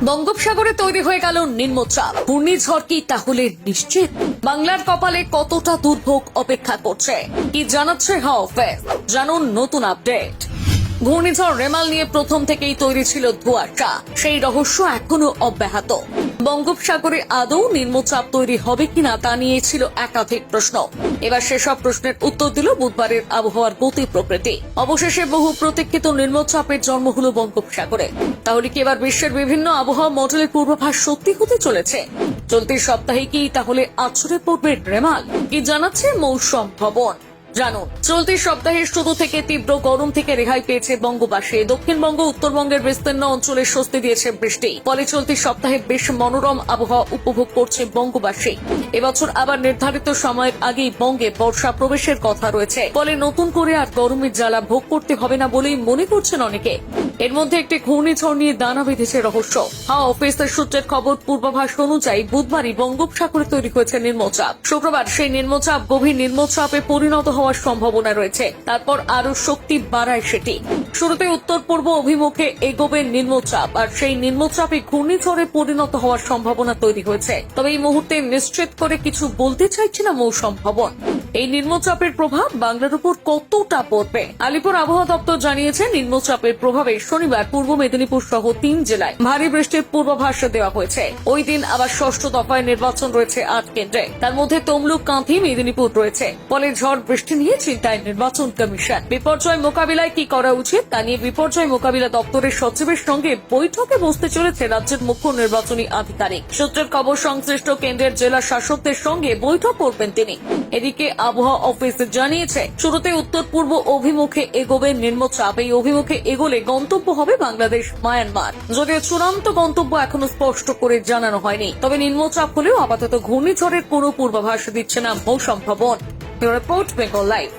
বঙ্গোপসাগরে তৈরি হয়ে গেল নিম্নচাপ। ঘূর্ণিঝড় কি তাহলে নিশ্চিত? বাংলার কপালে কতটা দুর্ভোগ অপেক্ষা করছে, কি জানাচ্ছে হাওয়া অফিস? জানুন নতুন আপডেট। ঘূর্ণিঝড় রেমাল নিয়ে প্রথম থেকেই তৈরি ছিল ধোঁয়াশা, সেই রহস্য এখনো অব্যাহত। বঙ্গোপসাগরে আদৌ নিম্নচাপ তৈরি হবে কিনা তা নিয়ে ছিল একাধিক প্রশ্ন। এবার সেসব প্রশ্নের উত্তর দিল বুধবারের আবহাওয়ার গতি প্রকৃতি। অবশেষে বহু প্রতীক্ষিত নিম্নচাপের জন্ম হলো বঙ্গোপসাগরে। তাহলে কি এবার বিশ্বের বিভিন্ন আবহাওয়া মডেলের পূর্বাভাস সত্যি হতে চলেছে? চলতি সপ্তাহে কি তাহলে আছড়ে পড়বে রেমাল? কি জানাচ্ছে মৌসুম ভবন? জানুন। চলতি সপ্তাহের শুরু থেকে তীব্র গরম থেকে রেহাই পেয়েছে বঙ্গবাসী। দক্ষিণবঙ্গ উত্তরবঙ্গের বিস্তীর্ণ অঞ্চলে স্বস্তি দিয়েছে বৃষ্টি। ফলে চলতি সপ্তাহে বেশ মনোরম আবহাওয়া উপভোগ করছে বঙ্গবাসী। এবছর আবার নির্ধারিত সময়ের আগেই বঙ্গে বর্ষা প্রবেশের কথা রয়েছে। ফলে নতুন করে আর গরমের জ্বালা ভোগ করতে হবে না বলেই মনে করছেন অনেকে। এর মধ্যে একটি ঘূর্ণিঝড় নিয়ে দানা বেঁধেছে রহস্য। হাওয়া অফিসের সূত্রের খবর, পূর্বাভাস অনুযায়ী বুধবারই বঙ্গোপসাগরে তৈরি হয়েছে নিম্নচাপ। শুক্রবার সেই নিম্নচাপ গভীর নিম্নচাপে পরিণত হওয়ার সম্ভাবনা রয়েছে। তারপর আরো শক্তি বাড়ায় সেটি। শুরুতে উত্তর পূর্ব অভিমুখে এগোবে নিম্নচাপ, আর সেই নিম্নচাপে ঘূর্ণিঝড়ে পরিণত হওয়ার সম্ভাবনা তৈরি হয়েছে। তবে এই মুহূর্তে নিশ্চিত করে কিছু বলতে চাইছে না মৌসুম ভবন। এই নিম্নচাপের প্রভাব বাংলার উপর কতটা পড়বে? আলিপুর আবহাওয়া দপ্তর জানিয়েছে, নিম্নচাপের প্রভাবে শনিবার পূর্ব মেদিনীপুর সহ 3 জেলায় ভারী বৃষ্টির পূর্বাভাস দেওয়া হয়েছে। ওই দিন আবার ষষ্ঠ দফায় নির্বাচন রয়েছে 8 কেন্দ্রে। তার মধ্যে তমলুক, কাঁথি, মেদিনীপুর রয়েছে। ফলে ঝড় বৃষ্টি নিয়ে চিন্তায় নির্বাচন কমিশন। বিপর্যয় মোকাবিলায় কি করা উচিত তা নিয়ে বিপর্যয় মোকাবিলা দপ্তরের সচিবের সঙ্গে বৈঠকে বসতে চলেছে রাজ্যের মুখ্য নির্বাচনী আধিকারিক। সূত্রের খবর, সংশ্লিষ্ট কেন্দ্রের জেলা শাসকদের সঙ্গে বৈঠক করবেন তিনি। এদিকে আবহাওয়া অফিস জানিয়েছে, শুরুতে উত্তর পূর্ব অভিমুখে এগোবে নিম্নচাপ। এই অভিমুখে এগোলে গন্তব্য হবে বাংলাদেশ, মায়ানমার। যদিও চূড়ান্ত গন্তব্য এখনো স্পষ্ট করে জানানো হয়নি। তবে নিম্নচাপ হলেও আপাতত ঘূর্ণিঝড়ের কোনো পূর্বাভাস দিচ্ছে না মৌসুম ভবন। Report, Bengal live.